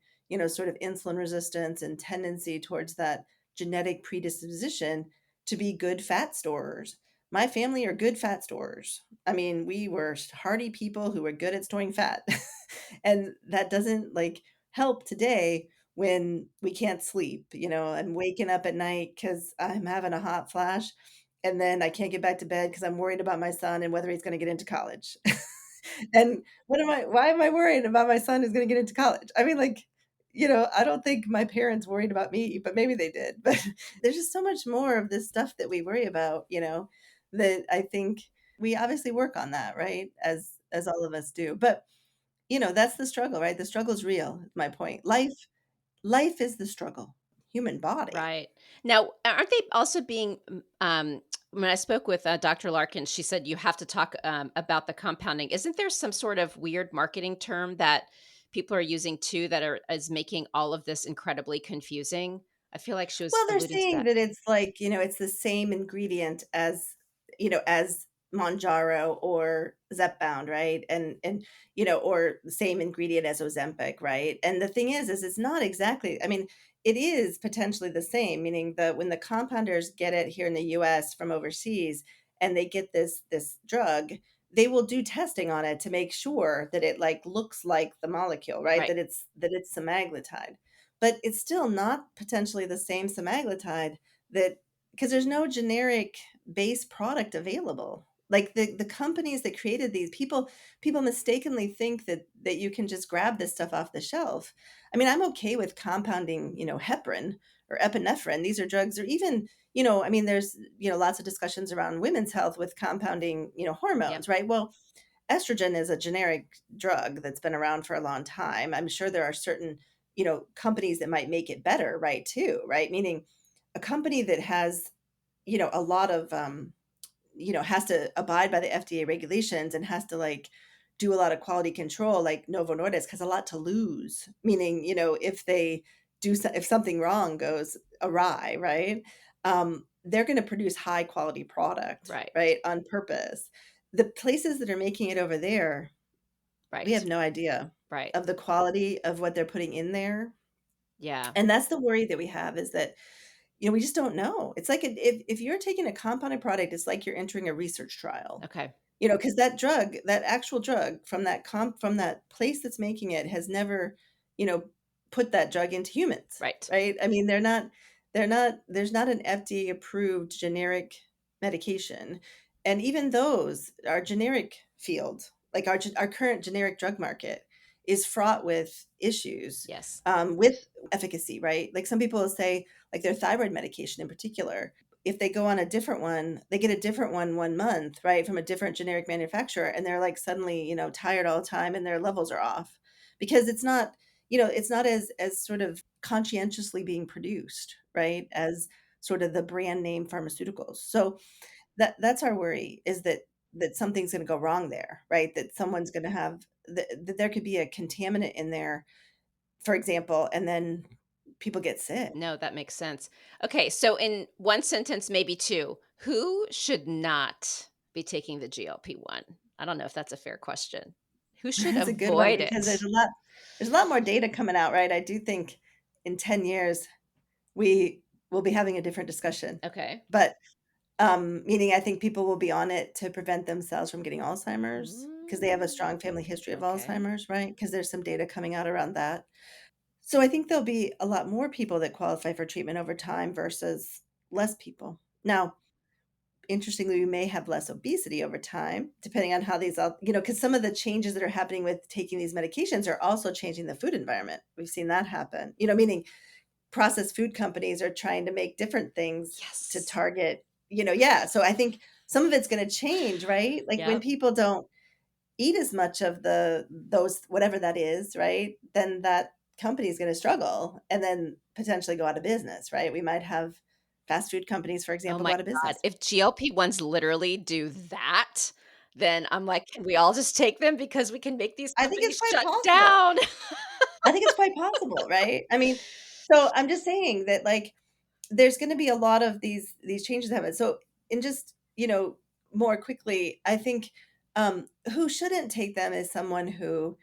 sort of insulin resistance and tendency towards that genetic predisposition to be good fat storers. My family are good fat storers. I mean, we were hardy people who were good at storing fat. And that doesn't like help today when we can't sleep. I'm waking up at night because I'm having a hot flash. And then I can't get back to bed because I'm worried about my son and whether he's going to get into college. And why am I worried about my son who's gonna get into college? I mean, like, I don't think my parents worried about me, but maybe they did. But there's just so much more of this stuff that we worry about, that I think we obviously work on that, right? As all of us do. But, that's the struggle, right? The struggle is real, is my point. Life is the struggle. Human body. Right. Now, aren't they also being when I spoke with Dr. Larkin, she said you have to talk about the compounding. Isn't there some sort of weird marketing term that people are using too that is making all of this incredibly confusing? I feel like she was Well, they're alluding to saying that. that it's like, it's the same ingredient as Mounjaro or Zepbound, right? And or the same ingredient as Ozempic, right? And the thing is it's not exactly, I mean, it is potentially the same, meaning that when the compounders get it here in the US from overseas and they get this drug, they will do testing on it to make sure that it like looks like the molecule, right? Right. That it's semaglutide. But it's still not potentially the same semaglutide that, because there's no generic base product available. Like the companies that created these people mistakenly think that you can just grab this stuff off the shelf. I mean, I'm okay with compounding, heparin or epinephrine. These are drugs, or even, I mean, there's, lots of discussions around women's health with compounding, Yep. hormones, right? Well, estrogen is a generic drug that's been around for a long time. I'm sure there are certain, companies that might make it better, right, too, right? Meaning a company that has, a lot of, has to abide by the FDA regulations and has to like do a lot of quality control, like Novo Nordisk has a lot to lose. Meaning, if they if something wrong goes awry, right? They're going to produce high quality product, Right. right, on purpose. The places that are making it over there, we have Right. no idea Right. of the quality of what they're putting in there. Yeah. And that's the worry that we have, is that, we just don't know. It's like if you're taking a compounded product, it's like you're entering a research trial. Okay. Because that drug, that actual drug from from that place that's making it has never, you know, put that drug into humans, Right. right? I mean, there's not an FDA approved generic medication. And even those, our generic field, like our current generic drug market is fraught with issues, Yes. with efficacy, right? Like some people will say, like their thyroid medication in particular, if they go on a different one, they get a different one month, right, from a different generic manufacturer, and they're like suddenly, tired all the time and their levels are off because it's not as sort of conscientiously being produced, right, as sort of the brand name pharmaceuticals. So that's our worry, is that something's going to go wrong there, right? That someone's going to have that there could be a contaminant in there, for example, and then people get sick. No, that makes sense. Okay, so in one sentence, maybe two, who should not be taking the GLP-1? I don't know if that's a fair question. Who should That's a good one avoid because it? there's a lot more data coming out, right? I do think in 10 years, we will be having a different discussion. Okay. But, meaning I think people will be on it to prevent themselves from getting Alzheimer's because they have a Mm, strong family history of okay. Alzheimer's, right? Because there's some data coming out around that. So I think there'll be a lot more people that qualify for treatment over time versus less people. Now, interestingly, we may have less obesity over time, depending on how these all, because some of the changes that are happening with taking these medications are also changing the food environment. We've seen that happen, meaning processed food companies are trying to make different things to Yes. target, yeah. So I think some of it's going to change, right? Like when Yep. people don't eat as much of those whatever that is, right? Then that company is going to struggle and then potentially go out of business, right? We might have fast food companies, for Oh example, go my out of god. business. If GLP-1s literally do that, then I'm like, "Can we all just take them because we can make these I think it's companies quite shut possible. down?" I think it's quite possible, right? I mean, so I'm just saying that, like, there's gonna be a lot of these changes happen. So, and just, more quickly, I think, who shouldn't take them is someone who,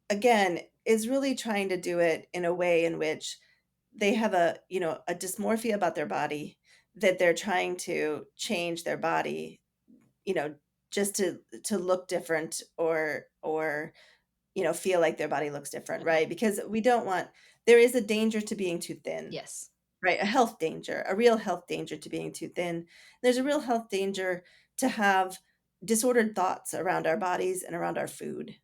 again, is really trying to do it in a way in which they have a dysmorphia about their body, that they're trying to change their body, you know, just to look different or feel like their body looks different, Okay. right? Because we don't want there is a danger to being too thin, Yes. right? A health danger, a real health danger to being too thin. There's a real health danger to have disordered thoughts around our bodies and around our food.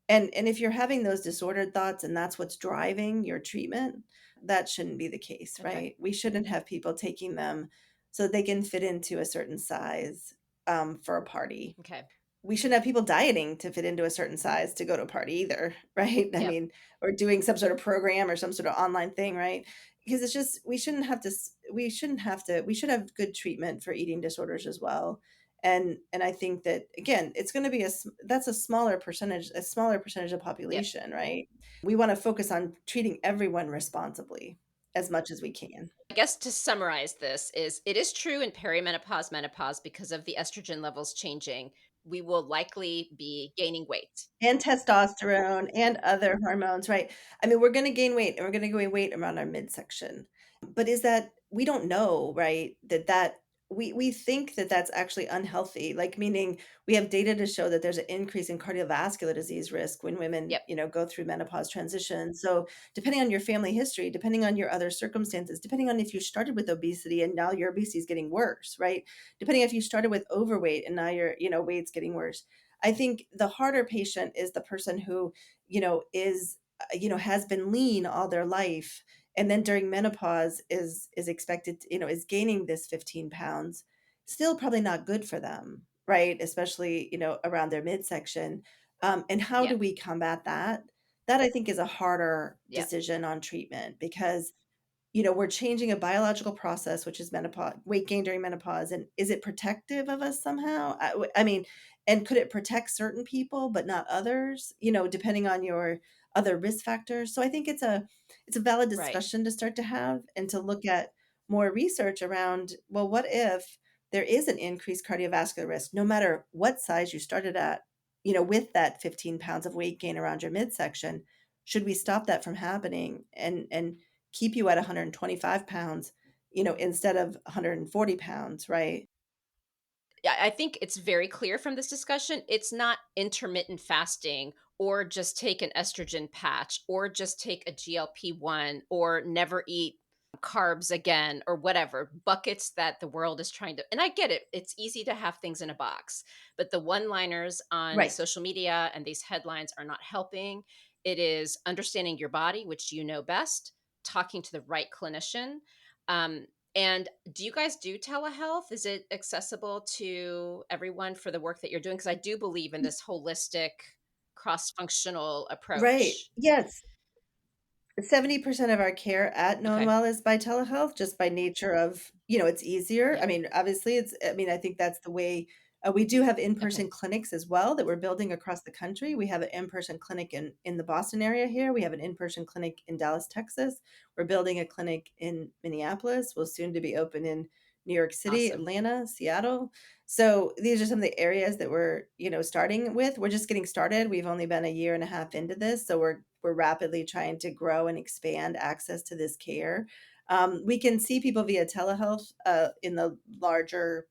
And if you're having those disordered thoughts and that's what's driving your treatment, that shouldn't be the case, Okay. right? We shouldn't have people taking them so that they can fit into a certain size for a party. Okay. We shouldn't have people dieting to fit into a certain size to go to a party either, right? I Yep. mean, or doing some sort of program or some sort of online thing, right? Because it's just we should have good treatment for eating disorders as well. And I think that again, it's going to be that's a smaller percentage of Yep. population, right? We want to focus on treating everyone responsibly as much as we can. I guess to summarize this is it is true in perimenopause, menopause because of the estrogen levels changing, we will likely be gaining weight. And testosterone and other hormones, right? I mean, we're gonna gain weight, and we're gonna gain weight around our midsection. But is that we don't know, right? That we think that that's actually unhealthy, like, meaning we have data to show that there's an increase in cardiovascular disease risk when women, Yep. go through menopause transition. So, depending on your family history, depending on your other circumstances, depending on if you started with obesity and now your obesity is getting worse, right? Depending if you started with overweight and now your, weight's getting worse. I think the harder patient is the person who, has been lean all their life and then during menopause is expected to, is gaining this 15 pounds. Still probably not good for them, right? Especially, around their midsection. And how Yeah. do we combat that? That I think is a harder Yep. decision on treatment because we're changing a biological process, which is menopause, weight gain during menopause. And is it protective of us somehow? I mean, and could it protect certain people but not others? Depending on your other risk factors. So I think it's a valid Right. discussion to start to have and to look at more research around. Well, what if there is an increased cardiovascular risk, no matter what size you started at? With that 15 pounds of weight gain around your midsection, should we stop that from happening and keep you at 125 pounds, instead of 140 pounds, right? Yeah, I think it's very clear from this discussion, it's not intermittent fasting or just take an estrogen patch or just take a GLP-1 or never eat carbs again or whatever buckets that the world is trying to, and I get it, it's easy to have things in a box, but the one liners on Right. social media and these headlines are not helping. It is understanding your body, which you know best, talking to the right clinician. um, and do you guys do telehealth? Is it accessible to everyone for the work that you're doing? Because I do believe in this holistic, cross-functional Right. approach. Yes. 70% of our care at Known Okay. Well is by telehealth, just by nature of, it's easier. I Yep. mean, obviously, I think that's the way. We do have Okay. in-person clinics as well that we're building across the country. We have an in-person clinic in the Boston area here. We have an in-person clinic in Dallas, Texas. We're building a clinic in Minneapolis. We'll soon to be open in New York City, Awesome. Atlanta, Seattle. So these are some of the areas that we're, starting with. We're just getting started. We've only been a year and a half into this, so we're rapidly trying to grow and expand access to this care. We can see people via telehealth in the larger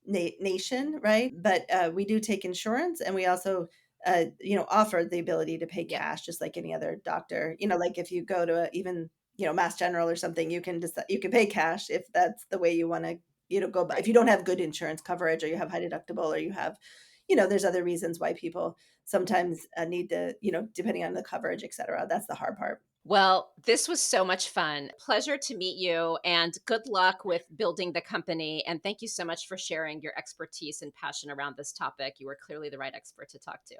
nation, right? But we do take insurance, and we also, offer the ability to pay Yep. cash, just like any other doctor. Like if you go to even Mass General or something, you can pay cash if that's the way you want to go. But if Right. you don't have good insurance coverage, or you have high deductible, or you have, there's other reasons why people sometimes need to, depending on the coverage, et cetera. That's the hard part. Well, this was so much fun. Pleasure to meet you and good luck with building the company. And thank you so much for sharing your expertise and passion around this topic. You were clearly the right expert to talk to.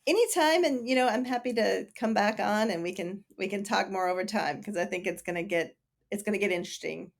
Anytime, and I'm happy to come back on, and we can talk more over time, because I think it's gonna get interesting.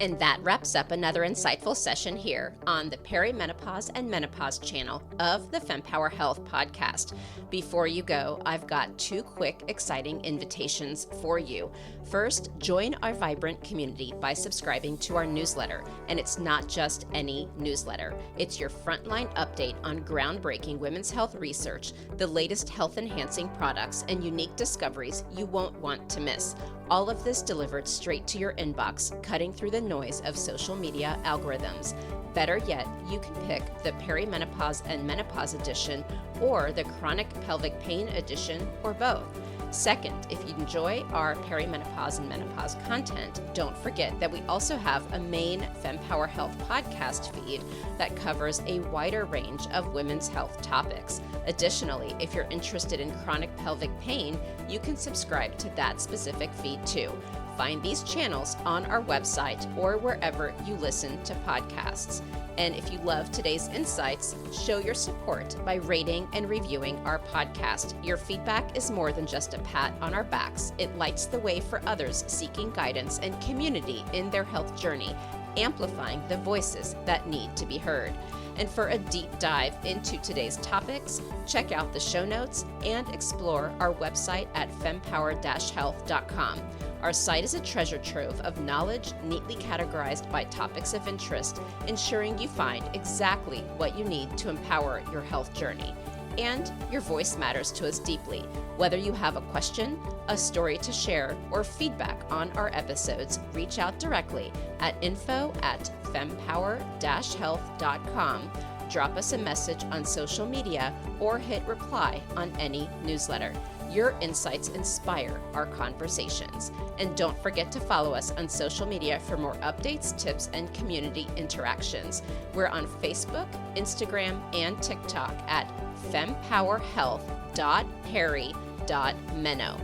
And that wraps up another insightful session here on the Perimenopause and Menopause channel of the Fempower Health podcast. Before you go, I've got two quick, exciting invitations for you. First, join our vibrant community by subscribing to our newsletter. And it's not just any newsletter, it's your frontline update on groundbreaking women's health research, the latest health enhancing products, and unique discoveries you won't want to miss. All of this delivered straight to your inbox, cutting through the noise of social media algorithms. Better yet, you can pick the Perimenopause and Menopause edition or the Chronic Pelvic Pain edition, or both. Second, if you enjoy our perimenopause and menopause content, don't forget that we also have a main Fempower Health podcast feed that covers a wider range of women's health topics. Additionally, if you're interested in chronic pelvic pain, you can subscribe to that specific feed too. Find these channels on our website or wherever you listen to podcasts. And if you love today's insights, show your support by rating and reviewing our podcast. Your feedback is more than just a pat on our backs. It lights the way for others seeking guidance and community in their health journey, amplifying the voices that need to be heard. And for a deep dive into today's topics, check out the show notes and explore our website at fempower-health.com. Our site is a treasure trove of knowledge neatly categorized by topics of interest, ensuring you find exactly what you need to empower your health journey. And your voice matters to us deeply. Whether you have a question, a story to share, or feedback on our episodes, reach out directly at info@fempower-health.com. Drop us a message on social media or hit reply on any newsletter. Your insights inspire our conversations. And don't forget to follow us on social media for more updates, tips, and community interactions. We're on Facebook, Instagram, and TikTok at fempowerhealth.perry.meno.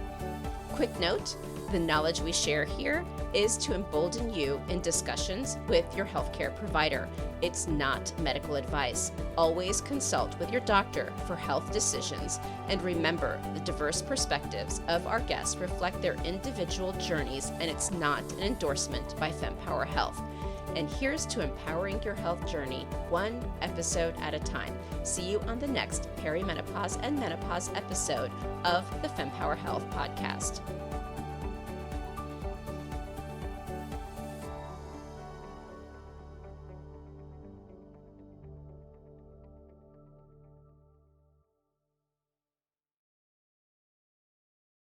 Quick note, the knowledge we share here is to embolden you in discussions with your healthcare provider. It's not medical advice. Always consult with your doctor for health decisions. And remember, the diverse perspectives of our guests reflect their individual journeys, and it's not an endorsement by Fempower Health. And here's to empowering your health journey, one episode at a time. See you on the next Perimenopause and Menopause episode of the Fempower Health podcast.